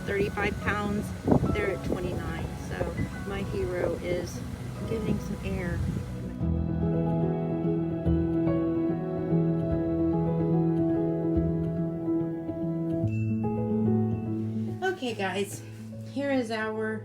35 pounds. They're at 29. So my hero is getting some air. Okay guys, here is our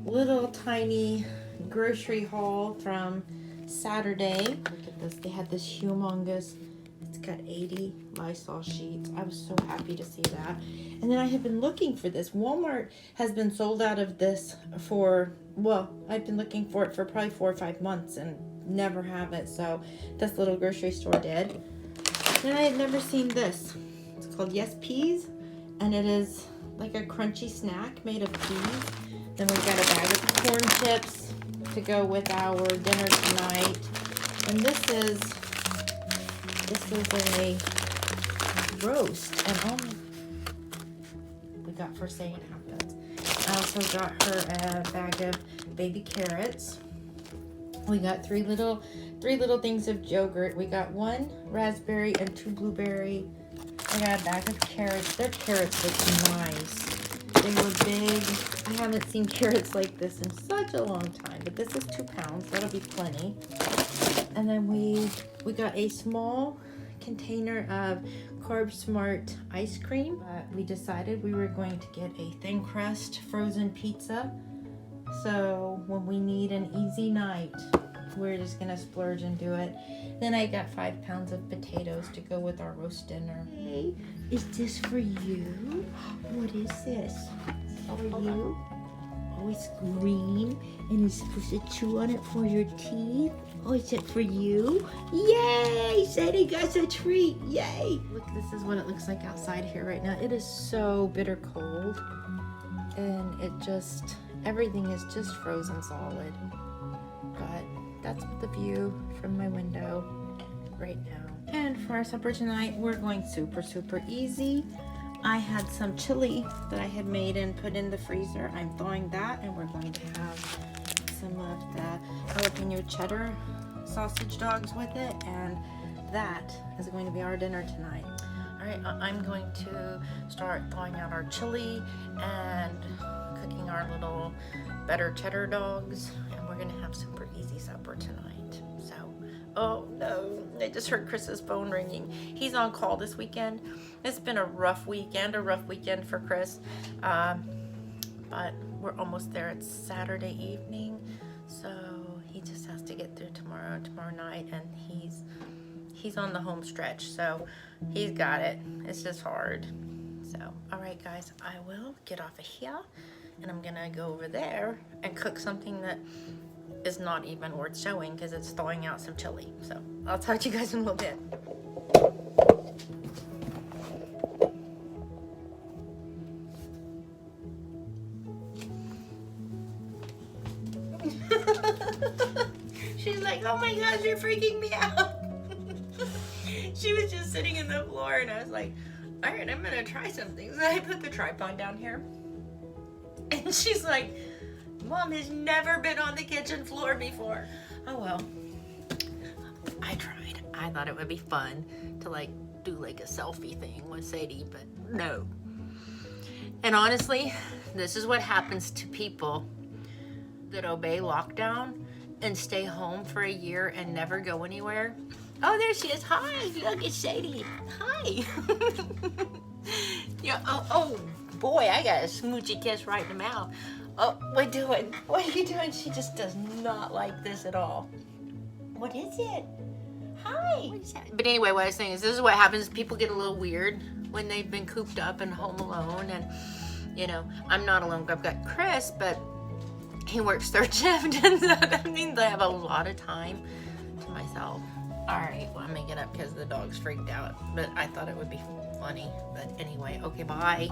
little tiny grocery haul from Saturday. Look at this, they had this humongous, it's got 80 Lysol sheets. I was so happy to see that. And then I have been looking for this. Walmart has been sold out of this for, well, I've been looking for it for probably 4 or 5 months and never have it. So this little grocery store did. And I had never seen this. It's called Yes Peas, and it is like a crunchy snack made of peas. Then we've got a bag of corn chips to go with our dinner tonight. And this is a roast, and we got for saying it happens. I also got her a bag of baby carrots. We got three little things of yogurt. We got 1 raspberry and 2 blueberry. I got a bag of carrots. Their carrots look nice. They were big. I haven't seen carrots like this in such a long time, but this is 2 pounds. That'll be plenty. And then we got a small container of Carb Smart ice cream. We decided we were going to get a thin crust frozen pizza. So when we need an easy night, we're just gonna splurge and do it. Then I got 5 pounds of potatoes to go with our roast dinner. Hey, is this for you? What is this? For you? Oh, it's green and you're supposed to chew on it for your teeth. Oh, is it for you? Yay! Sadie got a treat. Yay! Look, this is what it looks like outside here right now. It is so bitter cold, and everything is just frozen solid. But that's the view from my window right now. And for our supper tonight, we're going super easy. I had some chili that I had made and put in the freezer. I'm thawing that, and we're going to have some of the jalapeno cheddar sausage dogs with it, and that is going to be our dinner tonight. All right, I'm going to start thawing out our chili and cooking our little better cheddar dogs, and we're gonna have super easy supper tonight. So, oh no, I just heard Chris's phone ringing. He's on call this weekend. It's been a rough weekend for Chris, but we're almost there. It's Saturday evening, so he just has to get through tomorrow night, and he's on the home stretch, so he's got it. It's just hard. So, all right guys, I will get off of here, and I'm gonna go over there and cook something that is not even worth showing because it's thawing out some chili. So I'll talk to you guys in a little bit. She's like, oh my gosh, you're freaking me out. She was just sitting in the floor, and I was like, all right, I'm gonna try something. So I put the tripod down here, and she's like, Mom has never been on the kitchen floor before. Oh well, I tried. I thought it would be fun to do a selfie thing with Sadie, but no. And honestly, this is what happens to people that obey lockdown and stay home for a year and never go anywhere. Oh, there she is. Hi, look, it's Sadie. Hi. Yeah. Oh boy, I got a smoochy kiss right in the mouth. Oh, what doing? What are you doing? She just does not like this at all. What is it? Hi. What is that? But anyway, what I was saying is this is what happens. People get a little weird when they've been cooped up and home alone. And, you know, I'm not alone. I've got Chris, but he works third shift. And so that means I have a lot of time to myself. All right, well, I'm going to get up because the dog's freaked out. But I thought it would be funny. But anyway, okay, bye.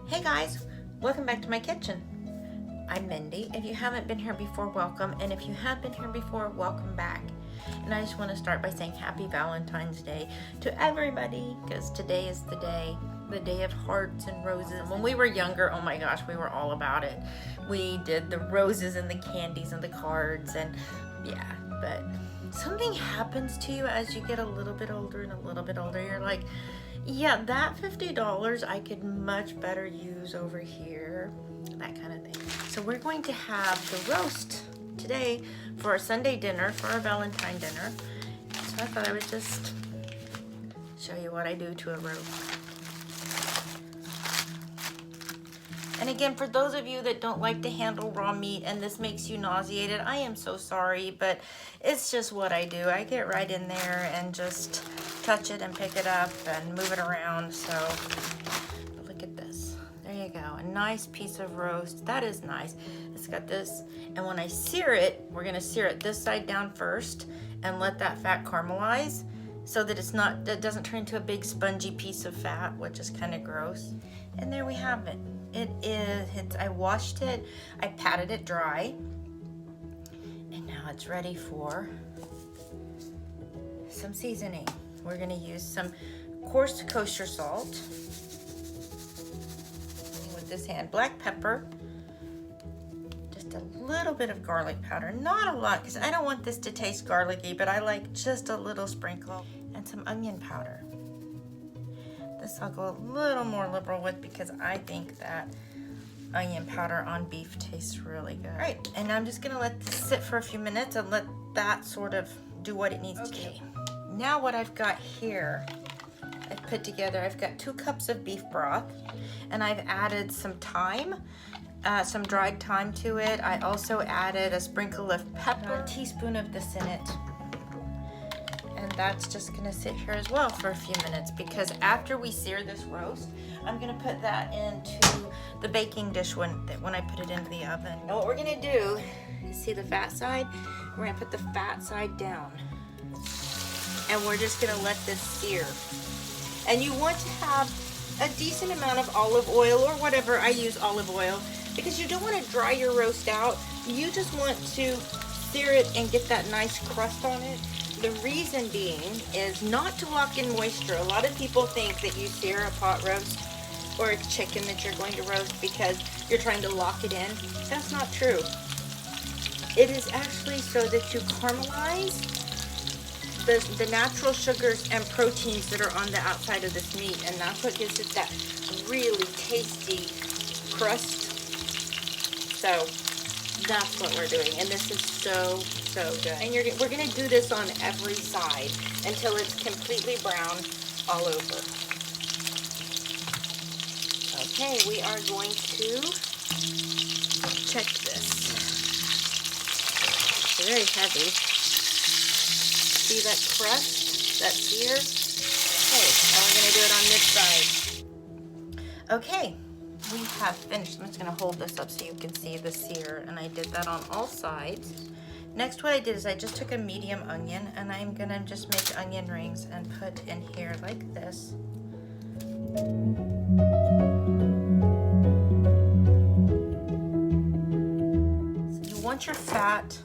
Hey guys, welcome back to my kitchen. I'm Mindy. If you haven't been here before, welcome. And if you have been here before, welcome back. And I just want to start by saying happy Valentine's Day to everybody, because today is the day of hearts and roses. When we were younger, oh my gosh, we were all about it. We did the roses and the candies and the cards, and yeah, but something happens to you as you get a little bit older and a little bit older. You're like, yeah, that $50 I could much better use over here, that kind of thing. So we're going to have the roast today for our Sunday dinner, for our Valentine dinner. So I thought I would just show you what I do to a roast. And again, for those of you that don't like to handle raw meat and this makes you nauseated, I am so sorry, but it's just what I do. I get right in there and just touch it and pick it up and move it around. So look at this. There you go. A nice piece of roast. That is nice. It's got this. And when I sear it, we're going to sear it this side down first and let that fat caramelize so that it doesn't turn into a big spongy piece of fat, which is kind of gross. And there we have it. I washed it, I patted it dry, and now it's ready for some seasoning. We're gonna use some coarse kosher salt with this hand, black pepper, just a little bit of garlic powder, not a lot, because I don't want this to taste garlicky, but I like just a little sprinkle, and some onion powder. This I'll go a little more liberal with because I think that onion powder on beef tastes really good. All right, and I'm just gonna let this sit for a few minutes and let that sort of do what it needs to do. Now what I've got here, I've put together, I've got 2 cups of beef broth, and I've added some thyme, some dried thyme to it. I also added a sprinkle of pepper, a teaspoon of this in it. And that's just gonna sit here as well for a few minutes, because after we sear this roast, I'm gonna put that into the baking dish when I put it into the oven. And what we're gonna do is, see the fat side? We're gonna put the fat side down. And we're just gonna let this sear. And you want to have a decent amount of olive oil, or whatever. I use olive oil, because you don't wanna dry your roast out. You just want to sear it and get that nice crust on it. The reason being is not to lock in moisture. A lot of people think that you sear a pot roast or a chicken that you're going to roast because you're trying to lock it in. That's not true. It is actually so that you caramelize the natural sugars and proteins that are on the outside of this meat, and that's what gives it that really tasty crust. So that's what we're doing, and this is so good. And we're gonna do this on every side until it's completely brown all over. Okay, we are going to check this. It's very heavy. See that crust, that sear? Okay, now we're gonna do it on this side. Okay, we have finished. I'm just gonna hold this up so you can see the sear, and I did that on all sides. Next, what I did is I just took a medium onion, and I'm gonna just make onion rings and put in here like this. So you want your fat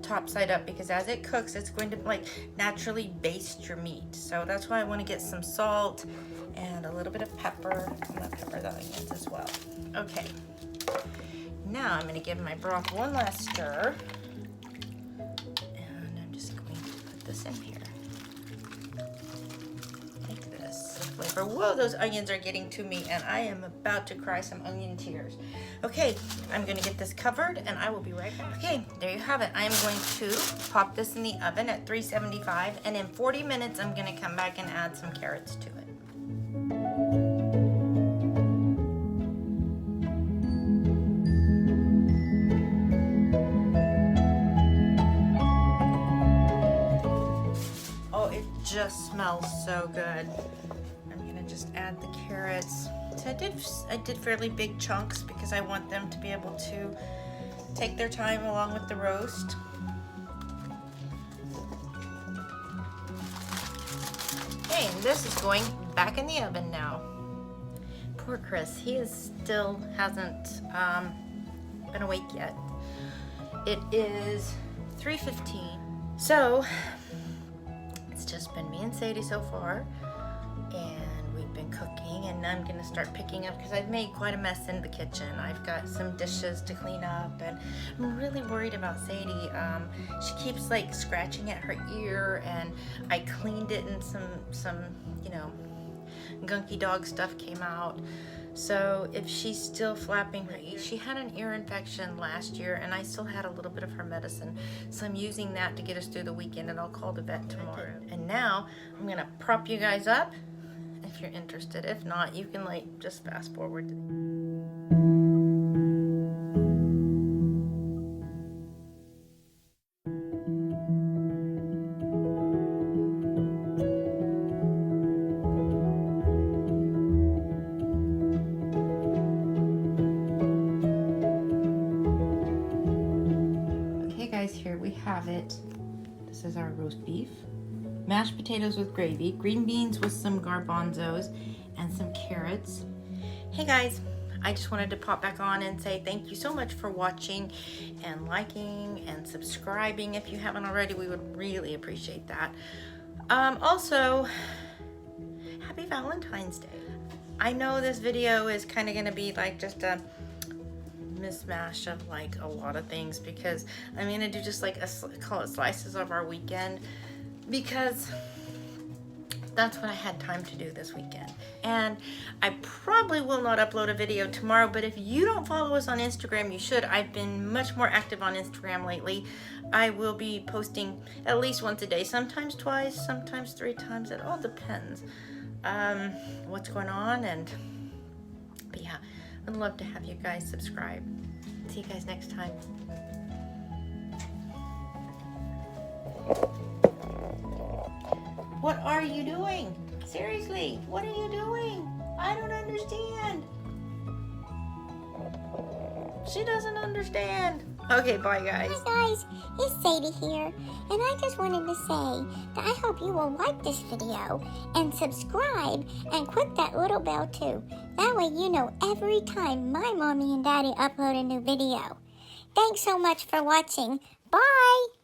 top side up, because as it cooks, it's going to like naturally baste your meat. So that's why I want to get some salt and a little bit of pepper. I'm gonna pepper the onions as well. Okay, now I'm gonna give my broth one last stir. This in here like this. Flavor. Whoa, those onions are getting to me, and I am about to cry some onion tears. Okay, I'm gonna get this covered, and I will be right back. Okay, there you have it. I am going to pop this in the oven at 375, and in 40 minutes I'm gonna come back and add some carrots to it. Just smells so good. I'm gonna just add the carrots. So I did fairly big chunks because I want them to be able to take their time along with the roast. Okay, and this is going back in the oven now. Poor Chris, he still hasn't been awake yet. It is 3:15. So it's just been me and Sadie so far, and we've been cooking, and I'm gonna start picking up because I've made quite a mess in the kitchen. I've got some dishes to clean up, and I'm really worried about Sadie. She keeps like scratching at her ear, and I cleaned it, and some gunky dog stuff came out. So if she's still flapping her ear, she had an ear infection last year, and I still had a little bit of her medicine. So I'm using that to get us through the weekend, and I'll call the vet tomorrow. And now I'm gonna prop you guys up if you're interested. If not, you can like just fast forward to here we have it. This is our roast beef, mashed potatoes with gravy, green beans with some garbanzos, and some carrots. Hey guys, I just wanted to pop back on and say thank you so much for watching and liking and subscribing. If you haven't already, we would really appreciate that. Also, happy Valentine's Day. I know this video is kind of gonna be like just a mismatch of like a lot of things, because I'm gonna do just like call it slices of our weekend, because that's what I had time to do this weekend. And I probably will not upload a video tomorrow, but if you don't follow us on Instagram, you should. I've been much more active on Instagram lately. I will be posting at least once a day, sometimes twice, sometimes 3 times. It all depends what's going on. But yeah, I'd love to have you guys subscribe. See you guys next time. What are you doing? Seriously, what are you doing? I don't understand. She doesn't understand. Okay, bye guys. Hi guys, it's Sadie here, and I just wanted to say that I hope you will like this video and subscribe and click that little bell too. That way you know every time my mommy and daddy upload a new video. Thanks so much for watching. Bye!